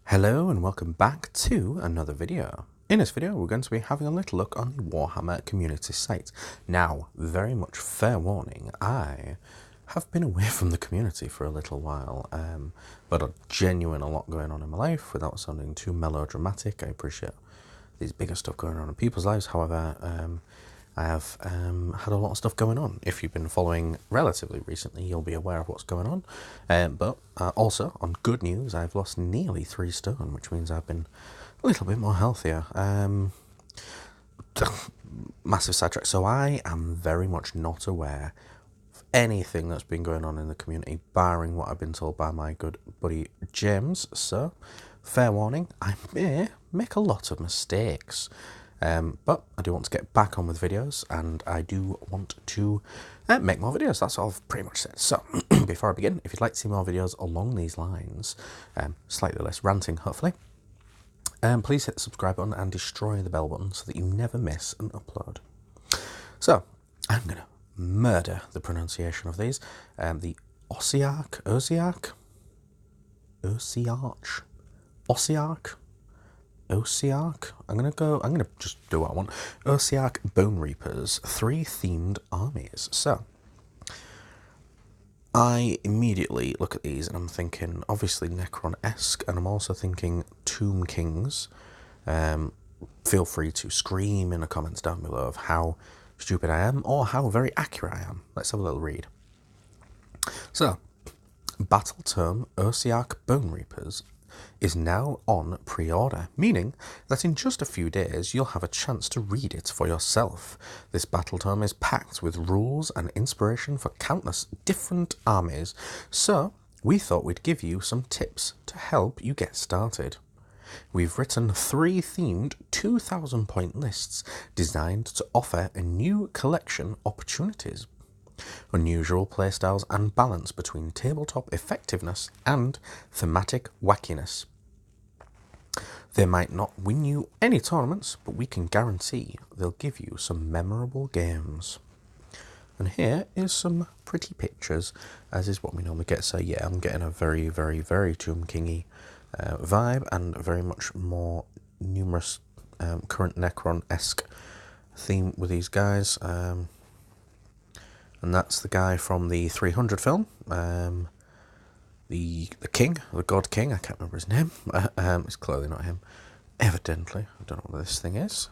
Hello and welcome back to another video. In this video we're going to be having a little look on the Warhammer community site. Now, very much fair warning, I have been away from the community for a little while, but a lot going on in my life without sounding too melodramatic. I appreciate there's bigger stuff going on in people's lives, however, I have had a lot of stuff going on. If you've been following relatively recently, you'll be aware of what's going on. But also, on good news, I've lost nearly 3 stone, which means I've been a little bit more healthier. Massive sidetrack. So I am very much not aware of anything that's been going on in the community, barring what I've been told by my good buddy James. So, fair warning, I may make a lot of mistakes. But I do want to get back on with videos, and I do want to make more videos. That's all I've pretty much said. So, before I begin, if you'd like to see more videos along these lines, slightly less ranting, hopefully, please hit the subscribe button and destroy the bell button so that you never miss an upload. So, I'm going to murder the pronunciation of these. The Ossiarch, I'm gonna just do what I want. Ossiarch Bonereapers, 3 themed armies. So, I immediately look at these and I'm thinking, obviously Necron-esque, and I'm also thinking Tomb Kings. Feel free to scream in the comments down below of how stupid I am or how very accurate I am. Let's have a little read. So, Battle Tome Ossiarch Bonereapers is now on pre-order, meaning that in just a few days you'll have a chance to read it for yourself. This battle tome is packed with rules and inspiration for countless different armies, so we thought we'd give you some tips to help you get started. We've written 3 themed 2,000 point lists designed to offer a new collection opportunities, unusual playstyles and balance between tabletop effectiveness and thematic wackiness. They might not win you any tournaments, but we can guarantee they'll give you some memorable games. And here is some pretty pictures, as is what we normally get. So yeah, I'm getting a very, very, very Tomb King-y vibe, and very much more numerous current Necron-esque theme with these guys. And that's the guy from the 300 film, the king, the god king, I can't remember his name. It's clearly not him, evidently. I don't know what this thing is.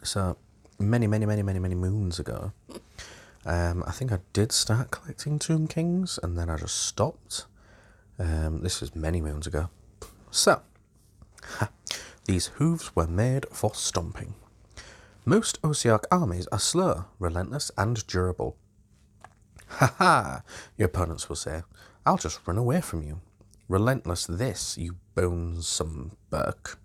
So, many moons ago, I think I did start collecting Tomb Kings, and then I just stopped. This was many moons ago. So, these hooves were made for stomping. Most Ossiarch armies are slow, relentless, and durable. Ha, your opponents will say. I'll just run away from you. Relentless this, you bonesome Burke.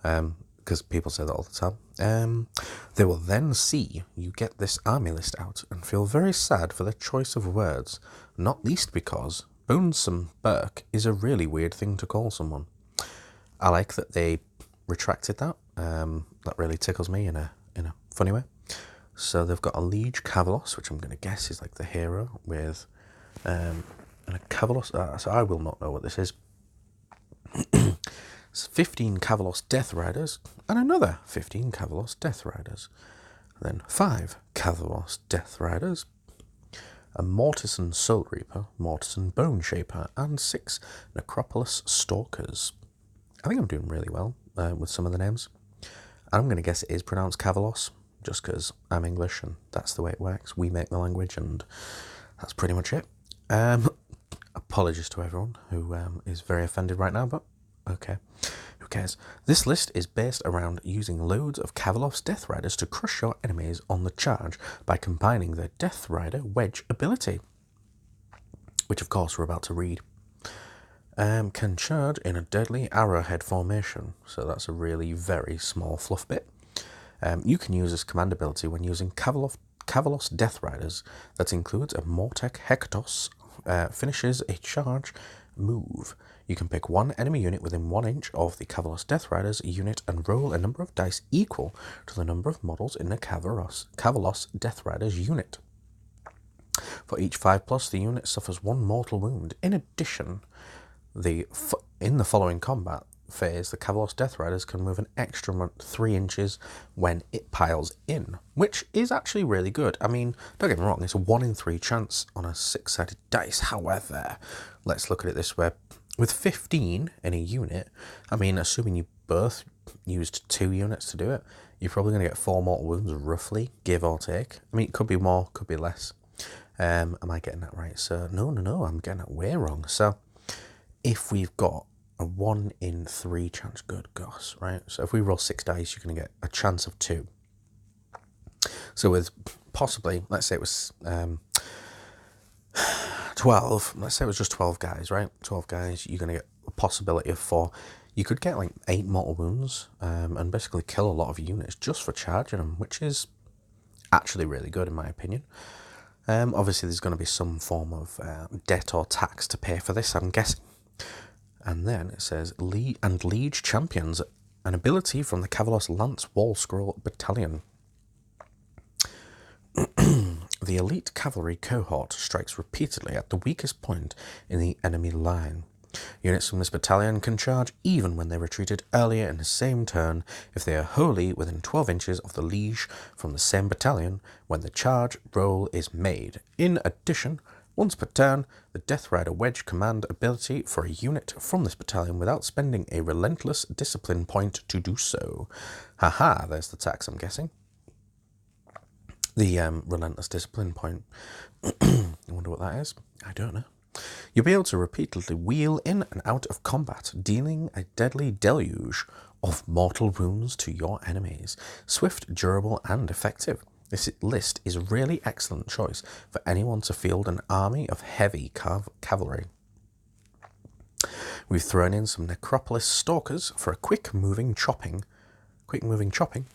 Because people say that all the time. They will then see you get this army list out and feel very sad for the choice of words, not least because bonesome Burke is a really weird thing to call someone. I like that they retracted that. That really tickles me in a funny way. So they've got a Liege Cavalos, which I'm going to guess is like the hero, with and a Cavalos. So I will not know what this is. It's 15 Cavalos Death Riders and another 15 Cavalos Death Riders. Then 5 Cavalos Death Riders, a Mortison Soul Reaper, Mortison Bone Shaper, and 6 Necropolis Stalkers. I think I'm doing really well with some of the names. I'm going to guess it is pronounced Cavalos, just because I'm English and that's the way it works. We make the language, and that's pretty much it. Apologies to everyone who is very offended right now, but okay, who cares? This list is based around using loads of Cavalos Death Riders to crush your enemies on the charge by combining their Death Rider Wedge ability, which of course we're about to read. Can charge in a deadly arrowhead formation, so that's a really very small fluff bit. You can use this command ability when using Cavalos Death Riders. That includes a Mortek Hekatos, finishes a charge move. You can pick one enemy unit within 1 inch of the Cavalos Death Riders unit and roll a number of dice equal to the number of models in the Cavalos Death Riders unit. For each 5+, the unit suffers 1 mortal wound. In addition, In the following combat phase, the Kavalos Death Riders can move an extra 3 inches when it piles in, which is actually really good. I mean, don't get me wrong, it's a 1 in 3 chance on a 6-sided dice. However, let's look at it this way. With 15 in a unit, I mean, assuming you both used 2 units to do it, you're probably going to get 4 mortal wounds, roughly, give or take. I mean, it could be more, could be less. Am I getting that right? So, no, I'm getting that way wrong. So, if we've got a 1 in 3 chance, good gosh, right? So if we roll 6 dice, you're going to get a chance of 2. So with possibly, let's say it was 12, let's say it was just 12 guys, right? 12 guys, you're going to get a possibility of 4. You could get like 8 mortal wounds and basically kill a lot of units just for charging them, which is actually really good in my opinion. Obviously, there's going to be some form of debt or tax to pay for this, I'm guessing. And then it says, Liege Champions, an ability from the Kavalos Lance Wall Scroll Battalion. The elite cavalry cohort strikes repeatedly at the weakest point in the enemy line. Units from this battalion can charge even when they retreated earlier in the same turn if they are wholly within 12 inches of the liege from the same battalion when the charge roll is made. In addition, once per turn, the Death Rider Wedge command ability for a unit from this battalion without spending a relentless discipline point to do so. Haha, there's the tax, I'm guessing. The relentless discipline point. I wonder what that is. I don't know. You'll be able to repeatedly wheel in and out of combat, dealing a deadly deluge of mortal wounds to your enemies. Swift, durable, and effective. This list is a really excellent choice for anyone to field an army of heavy cavalry. We've thrown in some Necropolis Stalkers for a quick moving chopping,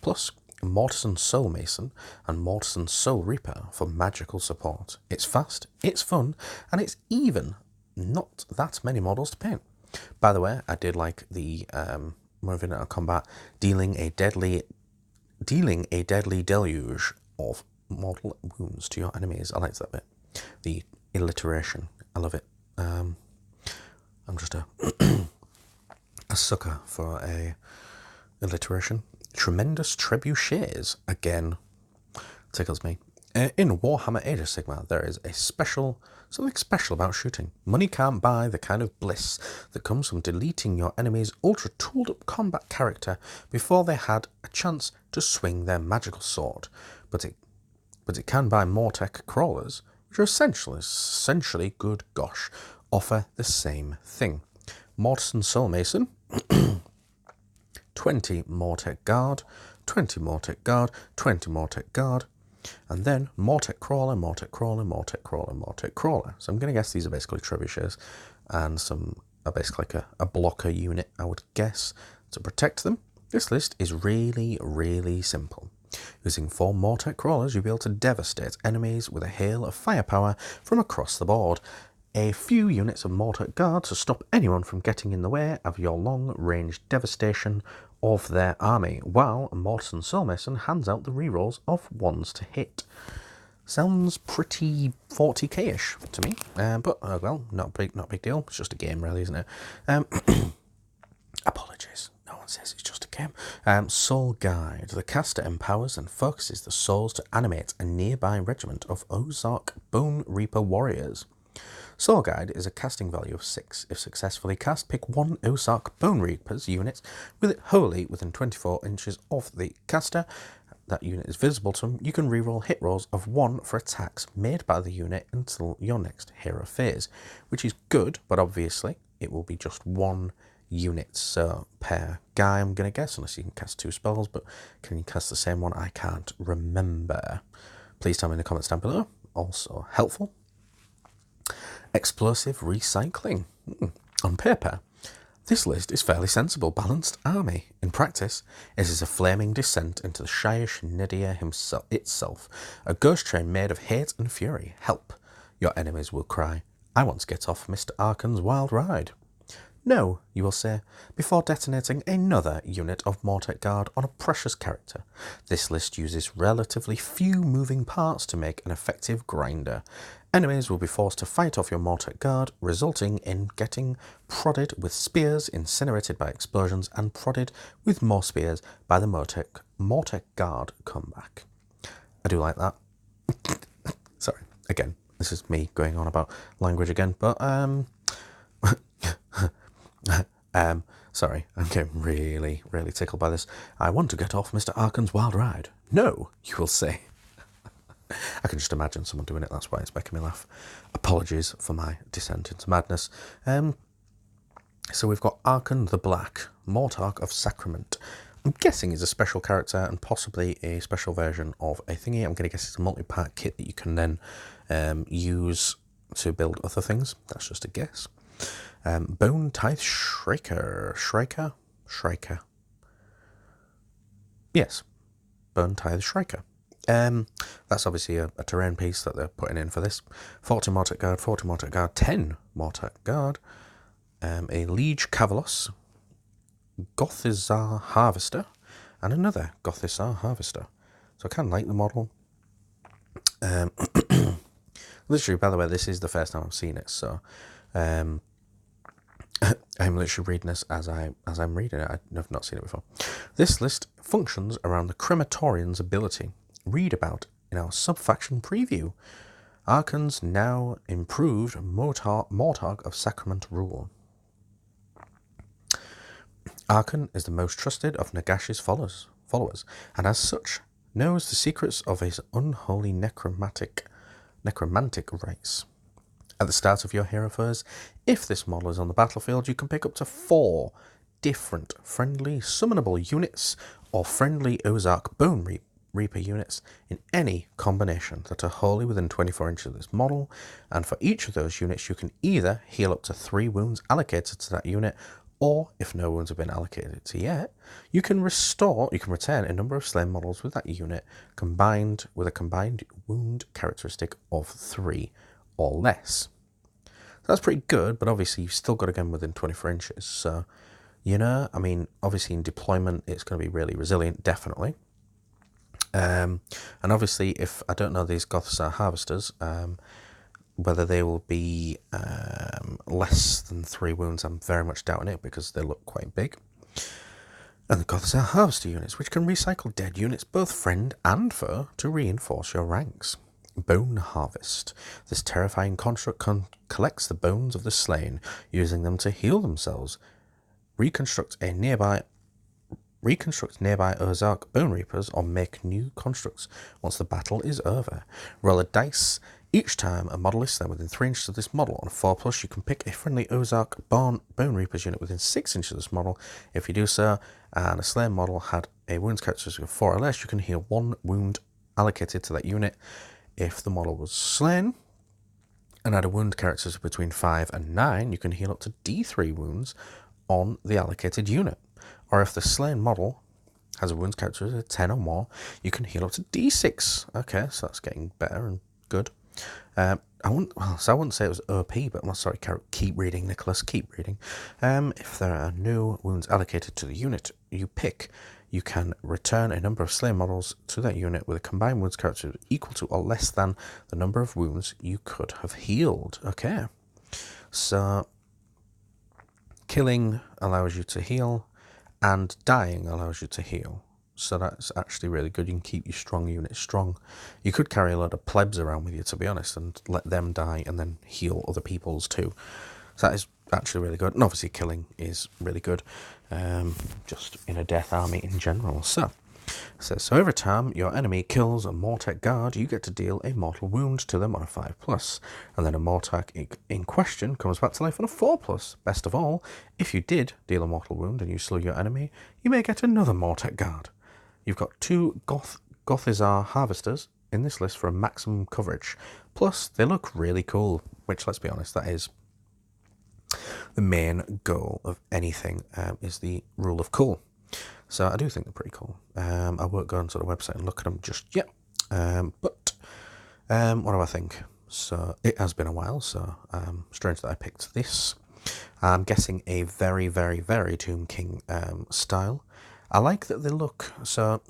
plus Mortison Soul Mason and Mortison Soul Reaper for magical support. It's fast, it's fun, and it's even not that many models to paint. By the way, I did like the moving out of combat, dealing a deadly deluge of mortal wounds to your enemies. I liked that bit. The alliteration, I love it. I'm just a sucker for a alliteration. Tremendous trebuchets, again, tickles me. In Warhammer Age of Sigmar, there is something special about shooting. Money can't buy the kind of bliss that comes from deleting your enemy's ultra-tooled-up combat character before they had a chance to swing their magical sword. But it can buy Mortec crawlers, which are essentially, good gosh, offer the same thing. Mortison Soul Mason, 20 Mortec Guard, 20 Mortec Guard, 20 Mortec Guard, and then Mortec Crawler, Mortec Crawler, Mortec Crawler, Mortec Crawler. So I'm going to guess these are basically trebuchets, and some are basically like a blocker unit, I would guess, to protect them. This list is really, really simple. Using 4 Mortec Crawlers, you'll be able to devastate enemies with a hail of firepower from across the board. A few units of Mortec Guard to stop anyone from getting in the way of your long-range devastation of their army, while Mortison Soulmason hands out the rerolls of 1s to hit. Sounds pretty 40k-ish to me, but well, not a big deal. It's just a game, really, isn't it? Apologies. No one says it's just a game. Soul Guide. The caster empowers and focuses the souls to animate a nearby regiment of Ossiarch Bonereaper warriors. Soul Guide is a casting value of 6. If successfully cast, pick 1 Ossiarch Bonereapers unit with it wholly within 24 inches of the caster. That unit is visible to them. You can reroll hit rolls of 1 for attacks made by the unit until your next hero phase, which is good, but obviously it will be just 1 unit, so per guy, I'm going to guess, unless you can cast 2 spells, but can you cast the same one? I can't remember. Please tell me in the comments down below. Also helpful. Explosive Recycling. On paper, this list is fairly sensible, balanced army. In practice, it is a flaming descent into the Shyish Nadir itself, a ghost train made of hate and fury. Help. Your enemies will cry, I want to get off Mr. Arkan's wild ride. No, you will say, before detonating another unit of Mortec Guard on a precious character. This list uses relatively few moving parts to make an effective grinder. Enemies will be forced to fight off your Mortec Guard, resulting in getting prodded with spears, incinerated by explosions, and prodded with more spears by the Mortec Guard comeback. I do like that. Sorry, again, this is me going on about language again, but sorry, I'm getting really, really tickled by this. I want to get off Mr. Arkan's wild ride. No, you will say. I can just imagine someone doing it, that's why it's making me laugh. Apologies for my descent into madness. So we've got Arkan the Black, Mortarch of Sacrament. I'm guessing he's a special character and possibly a special version of a thingy. I'm going to guess it's a multi-part kit that you can then use to build other things. That's just a guess. Bone Tithe Shrieker. Yes, Bone Tithe Shrieker. That's obviously a terrain piece that they're putting in for this. 40 Mortec Guard, 10 Mortec Guard, a Liege Cavalos, Gothizar Harvester, and another Gothizar Harvester. So I kind of like the model. Literally, by the way, this is the first time I've seen it, so I'm literally reading this as I'm reading it. I've not seen it before. This list functions around the Crematorian's ability. Read about in our sub-faction preview. Arkan's now improved Mortarch of Sacrament rule. Arkan is the most trusted of Nagash's followers, and as such, knows the secrets of his unholy necromantic race. At the start of your hero phase, if this model is on the battlefield, you can pick up to 4 different friendly summonable units or friendly Ossiarch Bonereaper units in any combination that are wholly within 24 inches of this model, and for each of those units you can either heal up to 3 wounds allocated to that unit, or if no wounds have been allocated to yet, you can return a number of slain models with that unit combined with a combined wound characteristic of 3 or less. So that's pretty good, but obviously you've still got to get within 24 inches. So, you know, I mean, obviously in deployment it's going to be really resilient, definitely. And obviously, if I don't know these Gothizar Harvesters, whether they will be less than 3 wounds, I'm very much doubting it because they look quite big. And the Gothizar Harvester units, which can recycle dead units, both friend and foe, to reinforce your ranks. Bone Harvest. This terrifying construct collects the bones of the slain, using them to heal themselves. Reconstruct nearby Ossiarch Bonereapers or make new constructs once the battle is over. Roll a dice. Each time a model is slain within 3 inches of this model on a 4+, you can pick a friendly Ossiarch Bonereapers unit within 6 inches of this model. If you do so, and a slain model had a wounds characteristic of 4 or less, you can heal 1 wound allocated to that unit. If the model was slain and had a wound characteristic between 5 and 9, you can heal up to D3 wounds on the allocated unit. Or if the slain model has a wounds characteristic of 10 or more, you can heal up to D6. Okay, so that's getting better and good. I wouldn't say it was OP, but I'm sorry, keep reading, Nicholas, keep reading. If there are no wounds allocated to the unit you pick, you can return a number of slain models to that unit with a combined wounds characteristic equal to or less than the number of wounds you could have healed. Okay, so killing allows you to heal, and dying allows you to heal. So that's actually really good. You can keep your strong units strong. You could carry a lot of plebs around with you, to be honest, and let them die and then heal other people's too. So that is actually really good. And obviously killing is really good, just in a death army in general. So every time your enemy kills a Mortec Guard, you get to deal a mortal wound to them on a 5+, and then a Mortec in question comes back to life on a 4+. Best of all, if you did deal a mortal wound and you slew your enemy, you may get another Mortec Guard. You've got 2 Gothizar Harvesters in this list for a maximum coverage. Plus, they look really cool, which, let's be honest, that is the main goal of anything, is the rule of cool. So I do think they're pretty cool. I won't go onto the website and look at them just yet. But what do I think? So it has been a while, so strange that I picked this. I'm guessing a very, very, very Tomb King style. I like that they look so.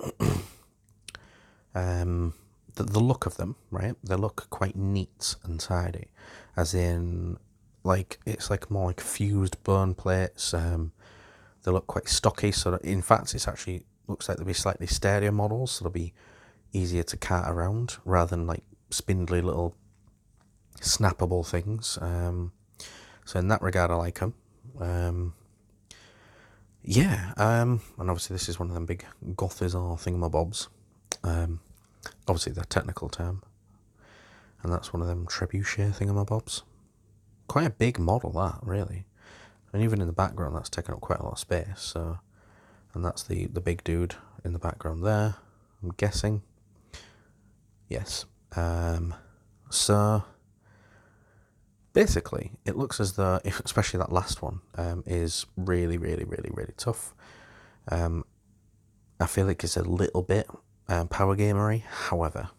The look of them, right? They look quite neat and tidy, as in, like it's like more like fused bone plates. They look quite stocky, so that, in fact, it's actually looks like they'll be slightly sturdier models, so they'll be easier to cart around rather than like spindly little snappable things. So in that regard, I like them. And obviously this is one of them big Gothis or thingamabobs. Obviously their technical term, and that's one of them trebuchet thingamabobs. Quite a big model, that, really. And even in the background, that's taking up quite a lot of space. So, and that's the big dude in the background there, I'm guessing. Yes. So basically, it looks as though, especially that last one, is really, really, really, really tough. I feel like it's a little bit power gamery. However,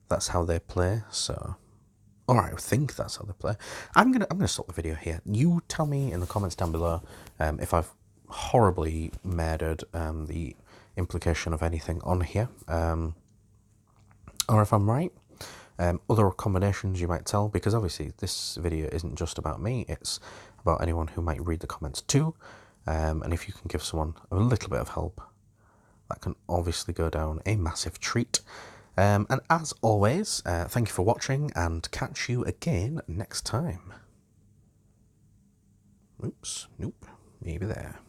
that's how they play. So, or I think that's how they play. I'm gonna stop the video here. You tell me in the comments down below if I've horribly murdered the implication of anything on here, or if I'm right. Other combinations you might tell, because obviously this video isn't just about me, it's about anyone who might read the comments too. And if you can give someone a little bit of help, that can obviously go down a massive treat. And as always, thank you for watching, and catch you again next time. Oops, nope, maybe there.